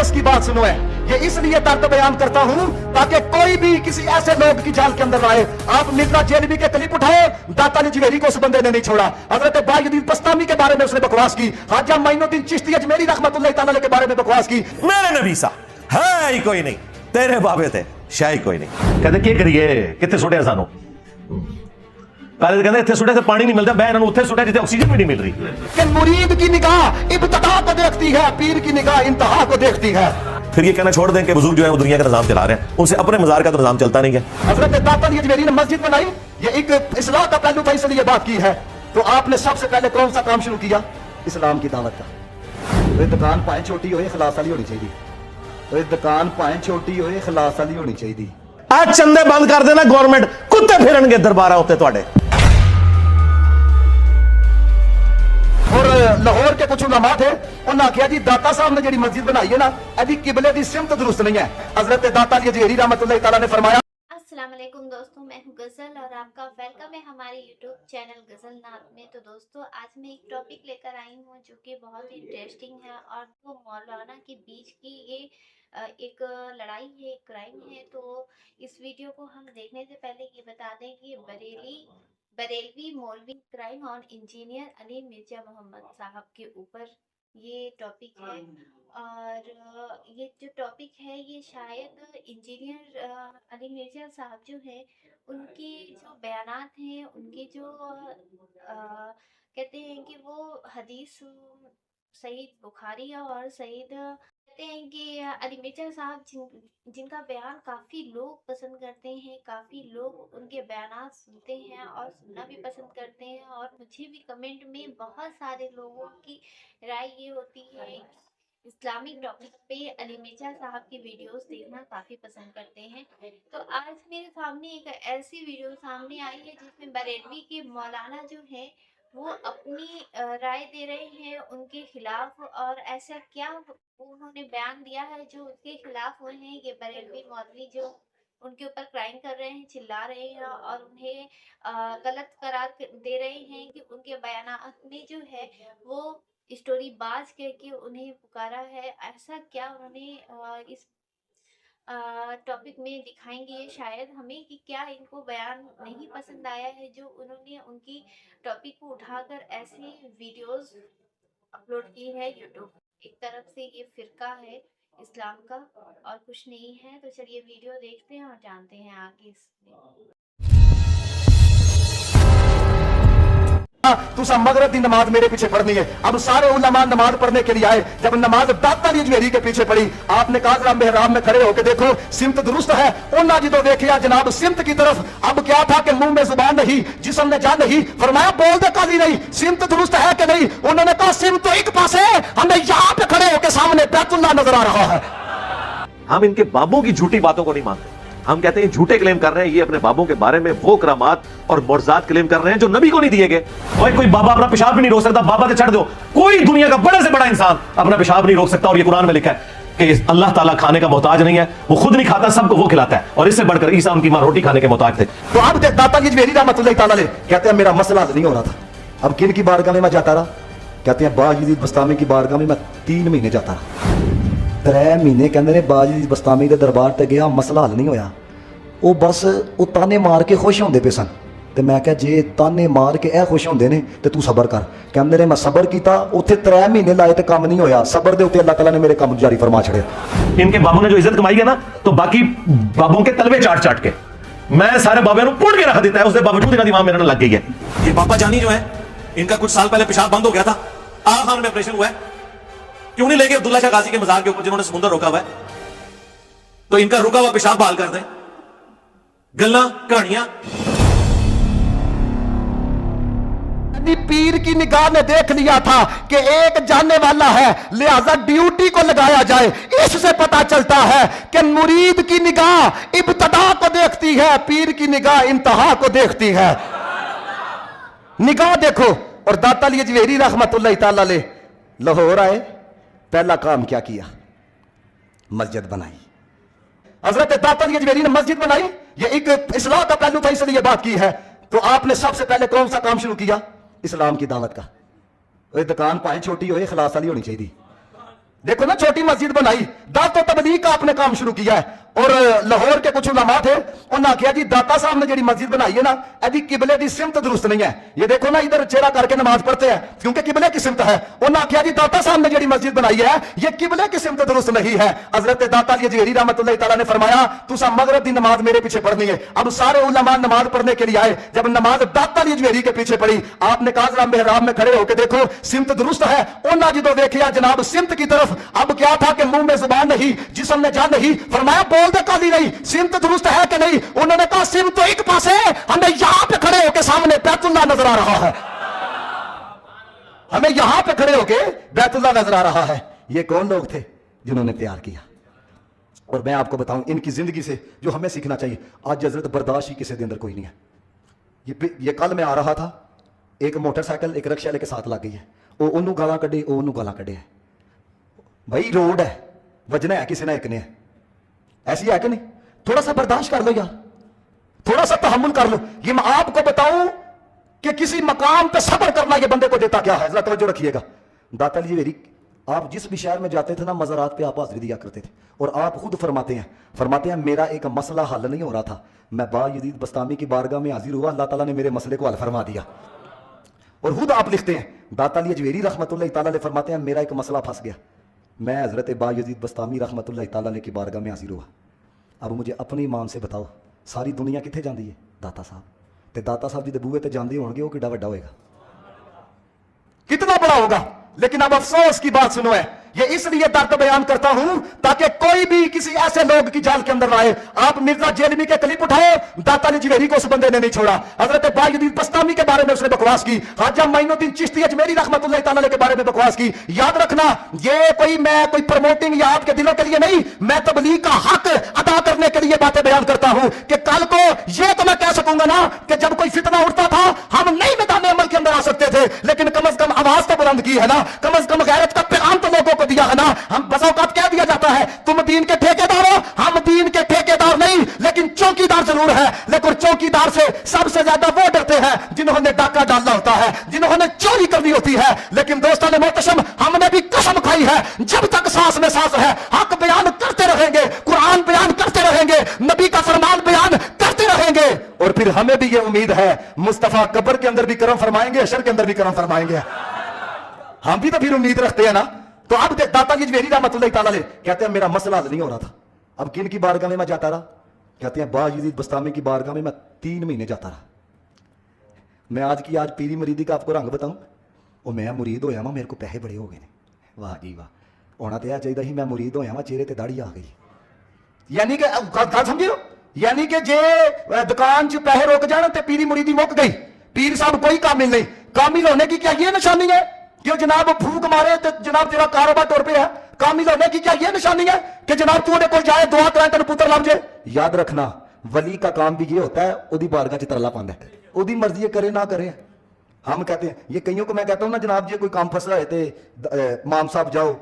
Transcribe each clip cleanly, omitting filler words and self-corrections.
अफसोस की बात सुनो है, ये इसलिए दर्द बयान करता हूं ताकि कोई भी किसी ऐसे लोग की जाल के अंदर आए। आप मिर्जा जेलवी के क्लिप उठाए, दाता अली जवेरी को उस बंदे ने नहीं छोड़ा। हजरत बायजीद बस्तामी के बारे में उसने बकवास की, ख्वाजा मोइनुद्दीन चिश्ती अजमेरी रहमतुल्लाह तआला अलैह के बारे में बकवास की। मेरे नबी सा है ही कोई नहीं, तेरे बाबे थे शाही कोई नहीं। कहते की करिए, कितने सुटिया सानू पहले कहते इतने सुटिया से पानी नहीं मिलता, मैं इन्होंने उत्थे सुटिया जिथे ऑक्सीजन भी नहीं मिल रही। कि मुरीद की निगाह इब्तिदा को देखती है, पीर की निगाह इंतहा को देखती है। फिर ये कहना छोड़ दें कि बुजुर्ग जो है वो दुनिया का निजाम चला रहे हैं, उनसे अपने मजार का तो निजाम चलता नहीं है। हजरत दाता अली जवेरी ने मस्जिद बनाई, ये एक इस्लाह का पहलू था, इसलिए बात की है। तो आपने सबसे पहले कौन सा काम शुरू किया? इस्लाम की दावत का। तो दुकान भाएं छोटी हो, खलास वाली होनी चाहिए। तो दुकान भाएं छोटी हो, खलास वाली होनी चाहिए। आज चंदे बंद कर देना गवर्नमेंट, कुत्ते फिरनगे दरबारा उत्ते तुहाडे। और लाहौर के कुछ उलमा थे, उन्होंने आखिया जी दाता साहब ने जी मस्जिद बनाई है ना, अभी किबले की सिमत दुरुस्त नहीं है। हजरत दाता अली जवेरी रहमतुल्लाह तआला ने फरमाया। अस्सलाम वालेकुम दोस्तों, मैं हूं गज़ल और आपका वेलकम है हमारे यूट्यूब चैनल गज़ल नात में। तो दोस्तों आज मैं एक टॉपिक लेकर आई हूं जो कि बहुत ही इंटरेस्टिंग है और वो मौलाना के बीच की ये एक लड़ाई है, एक क्राइम है। तो इस वीडियो को हम देखने से पहले ये बता दें कि बरेलवी मौलवी crime on engineer Ali Mirza Mohammad साहब के ऊपर ये टॉपिक है। और ये जो टॉपिक है ये शायद इंजीनियर अली मिर्जा साहब जो है उनके जो बयानात हैं, उनके जो कहते हैं कि वो हदीस सईद बुखारी और सईद कहते हैं कि अली मिर्जा साहब जिनका बयान काफ़ी लोग पसंद करते हैं, काफ़ी लोग उनके बयानात सुनते हैं और सुनना भी पसंद करते हैं। और मुझे भी कमेंट में बहुत सारे लोगों की राय ये होती है इस्लामिक टॉपिक पे अली मिर्जा साहब की वीडियोस देखना काफ़ी पसंद करते हैं। तो आज मेरे सामने एक ऐसी वीडियो सामने आई है जिसमें बरेलवी के मौलाना जो है वो अपनी राय दे रहे हैं उनके खिलाफ। और ऐसा क्या उन्होंने बयान दिया है जो उसके खिलाफ हुए हैं? ये बरेलवी मौलवी जो उनके ऊपर क्राइम कर रहे हैं, चिल्ला रहे हैं और उन्हें गलत करार दे रहे हैं कि उनके बयानात में जो है वो स्टोरी बाज कह के उन्हें पुकारा है। ऐसा क्या उन्होंने इस टॉपिक में दिखाएंगे शायद हमें कि क्या इनको बयान नहीं पसंद आया है जो उन्होंने उनकी टॉपिक को उठाकर ऐसे वीडियोस अपलोड की है यूट्यूब। एक तरफ से ये फिरका है इस्लाम का और कुछ नहीं है। तो चलिए वीडियो देखते हैं और जानते हैं आगे इसमें। तू मगरिब की नमाज मेरे पीछे पढ़नी है। अब सारे उलमा नमाज पढ़ने के लिए आए। जब नमाज दाता अली जवेरी के पीछे पड़ी, आपने कहा जरा मेहराब में खड़े होकर देखो सिमत दुरुस्त है। उन्होंने जो देखिया जनाब सिमत की तरफ, अब क्या था कि मुंह में जुबान नहीं, जिस्म में जान नहीं। फरमाया बोल दे काजी नहीं, सिमत दुरुस्त है कि नहीं? उन्होंने कहा सिमत तो एक पास है, हमें यहाँ पे खड़े होकर सामने बैतुल्लाह नजर आ रहा है। हम इनके बाबों की झूठी बातों को नहीं मानते। हम कहते हैं झूठे क्लेम कर रहे हैं, ये अपने बाबों के बारे में वो करामात और मुर्जात क्लेम कर रहे हैं जो नबी को नहीं दिए गए। और कोई बाबा अपना पेशाब भी नहीं रोक सकता, बाबा से छड़ दो। कोई दुनिया का बड़े से बड़ा इंसान अपना पेशाब नहीं रोक सकता। और ये कुरान में लिखा है कि अल्लाह ताला खाने का मोहताज नहीं है, वो खुद नहीं खाता, सबको वो खिलाता है। और इससे बढ़कर ईसा उनकी मां रोटी खाने के मोहताज थे। तो अब दाता अली जवेरी रहमतुल्लाह तआला अलैह कहते हैं मेरा मसला हल नहीं हो रहा था। अब किन की बारगाह में मैं जाता रहा? कहते हैं बायजीद बस्तामी की बारगाह में मैं 3 महीने जाता रहा। 3 महीने कहते हैं बायजीद बस्तामी के दरबार ते गया, मसला हल नहीं होया। वो बस वो ताने मार के खुश होंदे पे सन। तो मैं क्या जे ताने मार के खुश होंदे ने तो तू सबर कर। कहते ने मैं सबर किया, उत्थे 3 महीने लाए तो काम नहीं होया। सबर दे उत्ते अल्लाह ताला ने मेरे काम जारी फरमा छड़े। इनके बाबों ने जो इज्जत कमाई है ना, तो बाकी बाबों के तलवे चाट चाट के मैं सारे बाबों को पुट के रख देता है। उसके बावजूद इनका दिमाग मेरे लग गई है। ये बाबा जानी जो है, इनका कुछ साल पहले पेशाब बंद हो गया था, आगा खान में ऑपरेशन हुआ है। क्यों नहीं लेके अब्दुल्ला शाह गाजी के मजार के ऊपर जिन्होंने समुद्र रोका हुआ है, तो इनका रुका हुआ पेशाब बहाल कर दें। गल्ला कहानियां पीर की निगाह ने देख लिया था कि एक जाने वाला है, लिहाजा ड्यूटी को लगाया जाए। इससे पता चलता है कि मुरीद की निगाह इब्तिदा को देखती है, पीर की निगाह इंतहा को देखती है। निगाह देखो। और दाता अली जवेरी रहमतुल्लाह तआला अलैह लाहौर आए, पहला काम क्या किया? मस्जिद बनाई। हजरत दाता अली जवेरी ने मस्जिद बनाई, ये एक इस्लाह का पहलू था, इसलिए बात की है। तो आपने सबसे पहले कौन सा काम शुरू किया? इस्लाम की दावत का। दुकान भाएं छोटी हो, खलास वाली होनी चाहिए। देखो ना, छोटी मस्जिद बनाई, दातो तबलीग का आपने काम शुरू किया है। और लाहौर के कुछ उलमा थे, उन्होंने आखिया जी दाता साहब ने जी मस्जिद बनाई है ना, यदि किबले की सिमत दुरुस्त नहीं है, ये देखो ना इधर चेहरा करके नमाज पढ़ते हैं क्योंकि किबले की सिमत है। उन्होंने आखिया जी दाता साहब ने जी मस्जिद बनाई है, ये किबले की सिमत दुरुस्त नहीं है। हजरत दाता अली अजमेरी रहमतुल्लाह तआला ने फरमाया तुसा मगरिब की नमाज मेरे पीछे पढ़नी है। अब सारे उलमा नमाज पढ़ने के लिए आए, जब नमाज दाता अली अजमेरी के पीछे पड़ी, आपने कहा जरा मेहराब में खड़े होकर देखो सिमत दुरुस्त है। उन्होंने जो देखिया जनाब सिमत की तरफ, अब क्या था कि मुंह में जुबान नहीं, जिस्म में जान नहीं, फरमाया बोल दे काली नहीं, सिमत दुरुस्त है कि नहीं? उन्होंने कहा सिमत तो एक पास है, हमें यहां पे खड़े होकर सामने बैतुल्लाह नजर आ रहा है, हमें यहां पे खड़े होकर बैतुल्लाह नजर आ रहा है। ये कौन लोग थे जिन्होंने प्यार किया? और मैं आपको बताऊं इनकी जिंदगी से जो हमें सीखना चाहिए, आज हजरत बर्दाश्त ही किसी के अंदर कोई नहीं है। ये कल मैं आ रहा था, एक मोटरसाइकिल एक रिक्शा लेके साथ लग गई है, वो ओनू गाला कड्ढे, वो ओनू गाला कड्ढे। भाई रोड है, वजना है किसी ने एक ने, ऐसी है कि नहीं? थोड़ा सा बर्दाश्त कर लो यार, थोड़ा सा तहम्मुल कर लो। ये मैं आपको बताऊं कि किसी मकाम पे सब्र करना ये बंदे को देता क्या है, जरा तवज्जो रखिएगा। दाता अली अजमेरी, आप जिस भी शहर में जाते थे ना, मज़ारात पे आप हाज़िरी दिया करते थे, और आप खुद फरमाते हैं मेरा एक मसला हल नहीं हो रहा था, मैं बायजीद बस्तामी की बारगाह में हाजिर हुआ, अल्लाह ताला ने मेरे मसले को हल फरमा दिया। और खुद आप लिखते हैं, दाता अली अजमेरी रहमतुल्लाह तआला अलैह फरमाते हैं मेरा एक मसला फंस गया, मैं हज़रत बायजीद बस्तामी रहमतुल्लाह तआला अलैह की बारगाह में हाजिर हुआ, अब मुझे अपनी ईमान से बताओ सारी दुनिया कितने जाती है? दाता साहब। ते दाता साहब जी दे बूहे ते जांदे होणगे, वो कितना बड़ा होएगा, कितना बड़ा होगा। लेकिन अब अफसोस की बात सुनो है, ये इसलिए दर्द बयान करता हूं ताकि कोई भी किसी ऐसे लोग की जाल के अंदर ना आए। आप मिर्जा जेलमी के क्लिप उठाओ, दाता अली अजमेरी को उस बंदे ने नहीं छोड़ा। हजरत बायजीद बस्तामी के बारे में उसने बकवास की, ख्वाजा मोइनुद्दीन चिश्ती अजमेरी रहमतुल्लाह तआला अलैह के बारे में बकवास की। याद रखना, ये मैं कोई प्रमोटिंग या आपके दिलों के लिए नहीं, मैं तबलीग का हक अदा करने के लिए बातें बयान करता हूं कि कल को ये तो मैं कह सकूंगा ना कि जब कोई फितना उठता था हम नहीं मैदान अमल के अंदर आ सकते थे, लेकिन कम अज कम आवाज तो बुलंद की है ना, कम अज कम गैरत का पैगाम तो लोगों को दिया है ना। हम बसौकात कह दिया जाता है तुम दीन के ठेकेदार हो, हम दीन के ठेकेदार नहीं लेकिन चौकीदार जरूर है। लेकिन चौकीदार से सबसे ज्यादा वो डरते हैं जिन्होंने डाका डालना होता है, जिन्होंने चोरी करनी होती है। लेकिन दोस्तों ने मोहतरम, हमने भी कसम खाई है जब तक सांस में सांस है हक बयान करते रहेंगे, कुरान बयान करते रहेंगे, नबी का फरमान बयान करते रहेंगे। और फिर हमें भी ये उम्मीद है मुस्तफा कब्र के अंदर भी करम फरमाएंगे, अशर के अंदर भी करम फरमाएंगे। हम भी तो फिर उम्मीद रखते हैं ना। तो अब दाता अली अजमेरी रहमतुल्लाह तआला अलैह कहते हैं मेरा मसला हल नहीं हो रहा था। अब किन की बारगाह में मैं जाता रहा? कहते हैं बायजीद बस्तामी की बारगाह में मैं 3 महीने जाता रहा। मैं आज पीरी मुरीदी का आपको रंग बताऊं, और मैं मुरीद होया वां, मेरे को पैसे बड़े हो गए ने, वाह जी वाह, होना तो यह चाहिए ही मैं मुरीद होया वां, चेहरे ते दाढ़ी आ गई। यानी कि गल समझियो, यानी कि जे दुकान च पैसे रुक जान तो पीरी मुरीदी मुक गई, पीर साहब कोई कामिल नहीं। कामिल होने की क्या ये निशानी है कि जनाब फूक मारे तो जनाब तेरा कारोबार तौर पे है? कामिल होने की क्या ये निशानी है कि जनाब तू को जाए दुआ कराए तेन पुत्र लभ जाए? याद रखना, वली का काम भी ये होता है, ओदी बारगाह च तरला पांदा है, ओदी मर्जी है करे ना करे। हम कहते हैं, ये कईयों को मैं कहता हूं ना जनाब जी कोई काम फंसा है तो माम साहब जाओ,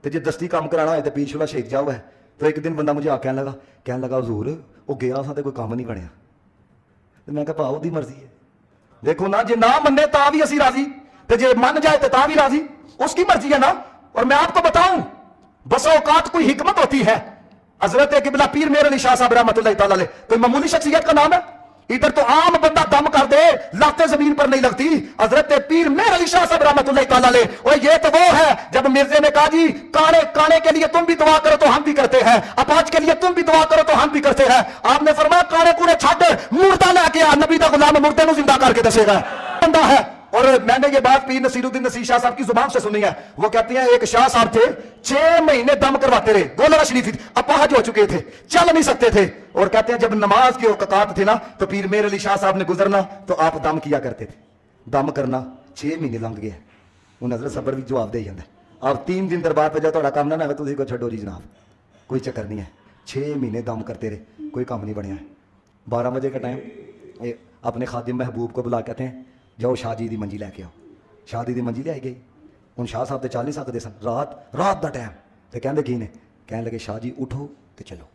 तो जो दस्ती काम कराना है तो पीर शुला शेख जाओ है। तो एक दिन बंदा मुझे कहने लगा हुजूर वो गया सा तो कोई काम नहीं बनया। तो मैं कहा ओदी मर्जी है, देखो ना जे ना मन्ने ता भी असी राजी, तो जे मन जाए तो ता भी राजी, उसकी मर्जी है ना। और मैं आपको बताऊं बस औकात कोई हिकमत होती है। हजरत किबला पीर मेर अली शाह साहब रहमतुल्लाह तआला अलैह कोई मामूली शख्सियत का नाम है? इधर तो आम बंदा दम कर दे लाते जमीन पर नहीं लगती। हजरत पीर मेर अली शाह साहब रहमतुल्लाह तआला अलैह, और ये तो वो है जब मिर्जे ने कहा जी काने के लिए तुम भी दुआ करो तो हम भी करते हैं, अपाज के लिए तुम भी दुआ करो तो हम भी करते हैं। आपने फरमाया काने कूड़े छड़ मुर्दा लेके आ, नबी दा गुलाम मुर्दे को जिंदा करके दसेगा बंदा है। और मैंने ये बात पीर नसीरुद्दीन नसीर शाह साहब की जुबान से सुनी है। वो कहती हैं एक शाह साहब थे 6 महीने दम करवाते रहे, गोलरा शरीफ अपाहज हो चुके थे, चल नहीं सकते थे। और कहते हैं जब नमाज की औकात थी ना तो पीर मेर अली शाह साहब ने गुजरना तो आप दम किया करते थे। दम करना 6 महीने लंघ गए, उन हजरत सबर भी जवाब दे जाता। आप 3 दिन दरबार पे जाओ थोड़ा काम ना तुझे को छो जी जनाब, कोई चक्कर नहीं है। 6 महीने दम करते रहे, कोई काम नहीं बनया है। 12 बजे का टाइम अपने खादिम महबूब को बुला कहते हैं जाओ शाह जी की मंजी लैके आओ। शाह जी की मंजी लाई गई। हूँ शाह साहब तो चल नहीं सकते सन, रात का टाइम, तो कहते की ने कह लगे शाह जी उठो तो चलो,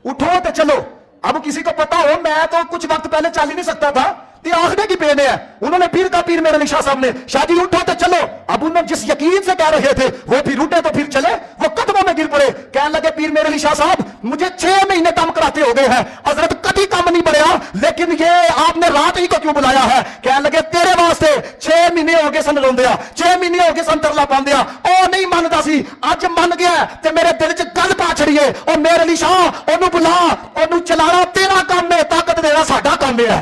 उठो तो चलो। अब किसी को पता हो मैं तो कुछ वक्त पहले चल ही नहीं सकता था, ते आखने की पेने है। उन्होंने पीर का पीर मेरे अली शाह साहब ने, शादी उठो तो चलो। अब उन्होंने जिस यकीन से कह रहे थे वो फिर उठे तो फिर चले, वो कदमों में गिर पड़े। कहने लगे पीर मेरे अली शाह साहब मुझे 6 महीने काम कराते हो गए हैं, हजरत कभी काम नहीं बढ़िया, लेकिन ये आपने रात ही को क्यों बुलाया है? कहने लगे तेरे वास्ते 6 महीने हो गए सन रोंदिया, 6 महीने हो गए सन तरला पांदिया। ओ नहीं मनदा सी, अज मन गया ते मेरे दिल च गल पा छड़ी है। ओ मेरे अली शाह ओनू बुला, ओनू चलाना तेरा काम है, ताकत देना साडा काम है।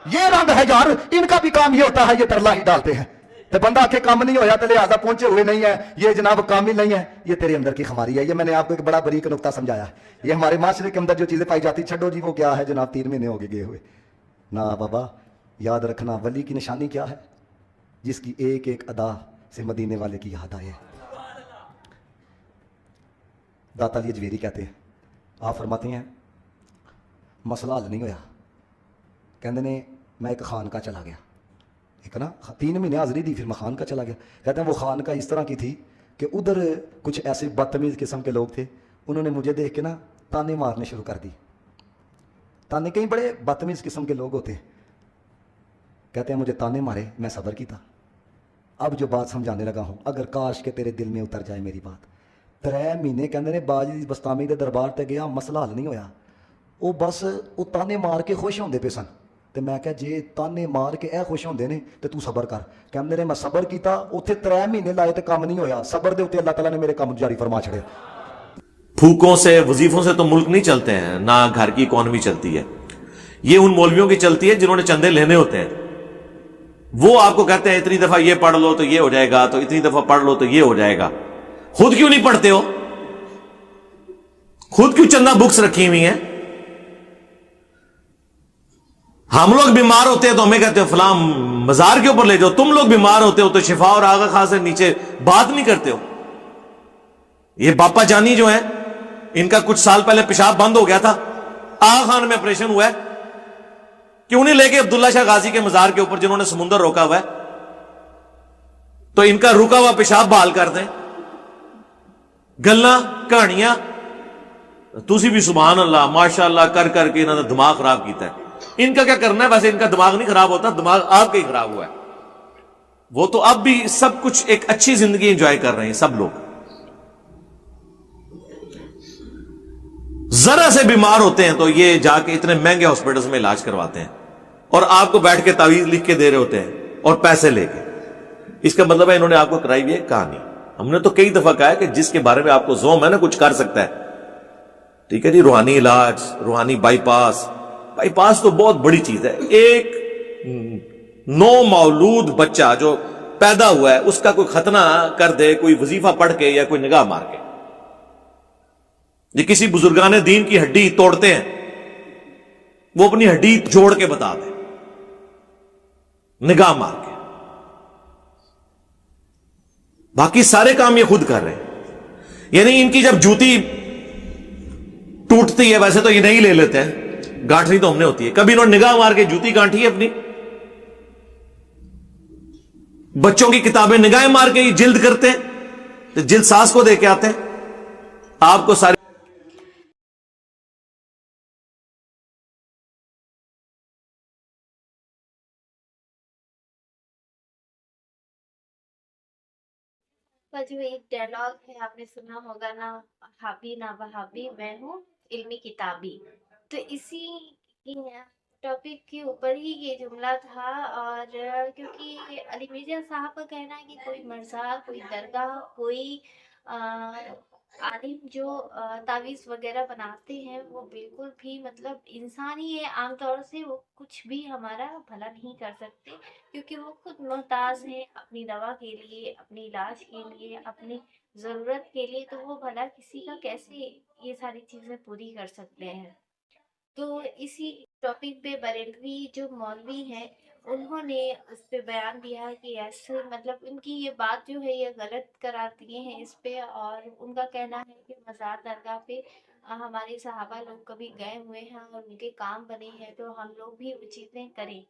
ये रंग है यार, इनका भी काम ये होता है, ये तरला ही डालते हैं। तो बंदा आके काम नहीं होया तो लिहाजा पहुंचे हुए नहीं है, ये जनाब कामिल नहीं है, ये तेरे अंदर की खमारी है। ये मैंने आपको एक बड़ा बरीक नुक्ता समझाया। ये हमारे माशरे के अंदर जो चीजें पाई जाती, छड्डो जी वो क्या है जनाब, 3 महीने हो गए हुए ना। बाबा याद रखना, वली की निशानी क्या है? जिसकी एक एक अदा से मदीने वाले की याद आए। दाता अली अजमेरी कहते हैं, आप फरमाते हैं मसला हल नहीं होया, कहते ने मैं एक खान का चला गया, एक ना 3 महीने हाजिरी दी, फिर मैं खान का चला गया। कहते हैं वो खान का इस तरह की थी कि उधर कुछ ऐसे बदतमीज किस्म के लोग थे, उन्होंने मुझे देख के ना ताने मारने शुरू कर दी। ताने कई बड़े बदतमीज किस्म के लोग होते हैं। कहते हैं मुझे ताने मारे, मैं सब्र की था। अब जो बात समझाने लगा हूँ, अगर काश के तेरे दिल में उतर जाए मेरी बात। 3 महीने कहते ने बाजी बस्तामी के दरबार ते गया, मसला हल नहीं होया। वो बस वो ताने मार के खुश होंदे पे सन। तो मैं क्या जे ताने मार के ए खुश होंदे ने तो तू सबर कर। कहते ने मैं सबर किया, उत्थे 3 महीने लाए तो काम नहीं होया। सबर दे उत्ते अल्लाह ताला ने मेरे काम जारी फरमा छड़े। फूकों से वजीफों से तो मुल्क नहीं चलते हैं, ना घर की इकॉनमी चलती है। ये उन मौलवियों की चलती है जिन्होंने चंदे लेने होते हैं। वो आपको कहते हैं इतनी दफा ये पढ़ लो तो ये हो जाएगा, तो इतनी दफा पढ़ लो तो ये हो जाएगा। खुद क्यों नहीं पढ़ते हो? खुद क्यों चंदा बुक्स रखी हुई हैं? हम लोग बीमार होते हैं तो हमें कहते हो फलां मजार के ऊपर ले जाओ। तुम लोग बीमार होते हो तो शिफा और आगा खां से नीचे बात नहीं करते हो। ये बापा जानी जो है, इनका कुछ साल पहले पेशाब बंद हो गया था, आगा खान में ऑपरेशन हुआ है, क्यों नहीं लेके अब्दुल्ला शाह गाजी के मजार के ऊपर जिन्होंने समुंदर रोका हुआ है, तो इनका रुका हुआ पेशाब बहाल कर दें। गल्ला कहानियां तुसी भी सुभान अल्लाह माशाअल्लाह कर करके इन्होंने दिमाग खराब किया है। इनका क्या करना है? वैसे इनका दिमाग नहीं खराब होता, दिमाग आपका ही खराब हुआ है। वो तो अब भी सब कुछ एक अच्छी जिंदगी एंजॉय कर रहे हैं सब लोग। जरा से बीमार होते हैं तो ये जाके इतने महंगे हॉस्पिटल्स में इलाज करवाते हैं और आपको बैठ के तावीज लिख के दे रहे होते हैं और पैसे लेके। इसका मतलब है इन्होंने आपको कराई हुई है कहानी। हमने तो कई दफा कहा है कि जिसके बारे में आपको जोम है ना, कुछ कर सकता है, ठीक है जी, रूहानी इलाज, रूहानी बाईपास। बाईपास तो बहुत बड़ी चीज है। एक नौ मौलूद बच्चा जो पैदा हुआ है उसका कोई खतना कर दे, कोई वजीफा पढ़ के या कोई निगाह मार के। ये किसी बुजुर्गाने दीन की हड्डी तोड़ते हैं, वो अपनी हड्डी जोड़ के बता दे निगाह मार के। बाकी सारे काम ये खुद कर रहे हैं। यानी इनकी जब जूती टूटती है, वैसे तो ये नहीं ले लेते हैं, गांठनी तो हमने होती है, कभी इन्होंने निगाह मार के जूती गांठी है अपनी। बच्चों की किताबें निगाह मार के जिल्द करते हैं, तो जिल्द सास को दे के आते हैं। आपको सारी का जो एक डायलॉग है आपने सुना होगा ना, हाबी ना वहाबी मैं हूँ इल्मी किताबी। तो इसी टॉपिक के ऊपर ही ये जुमला था। और क्योंकि अली मिर्जा साहब का कहना है कि कोई मज़ार, कोई दरगाह, कोई आलिम जो तावीज़ वगैरह बनाते हैं वो बिल्कुल भी मतलब इंसान ही है आमतौर से, वो कुछ भी हमारा भला नहीं कर सकते, क्योंकि वो खुद मोहताज हैं अपनी दवा के लिए, अपने इलाज के लिए, अपनी ज़रूरत के लिए। तो वो भला किसी का कैसे ये सारी चीज़ें पूरी कर सकते हैं। तो इसी टॉपिक पे बरेलवी जो मौलवी हैं उन्होंने उस पे बयान दिया है कि ऐसे मतलब उनकी ये बात जो है ये गलत करार दिए हैं इस पे। और उनका कहना है कि मज़ार दरगाह पे हमारे सहाबा लोग कभी गए हुए हैं और उनके काम बने हैं, तो हम लोग भी वो चीज़ें करें।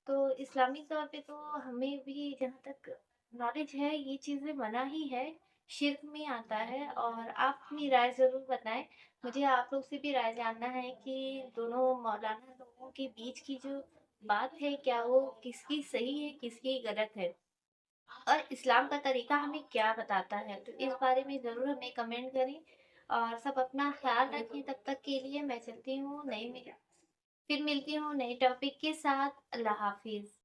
तो इस्लामी तौर पे तो हमें भी जहाँ तक नॉलेज है ये चीज़ें मना ही है शिर्क में आता है। और आप अपनी राय ज़रूर बताएं। मुझे आप लोग से भी राय जानना है कि दोनों मौलाना लोगों के बीच की जो बात है, क्या वो किसकी सही है, किसकी गलत है, और इस्लाम का तरीका हमें क्या बताता है। तो इस बारे में ज़रूर हमें कमेंट करें, और सब अपना ख्याल रखें। तब तक के लिए मैं चलती हूँ, फिर मिलती हूँ नए टॉपिक के साथ। अल्लाह हाफिज़।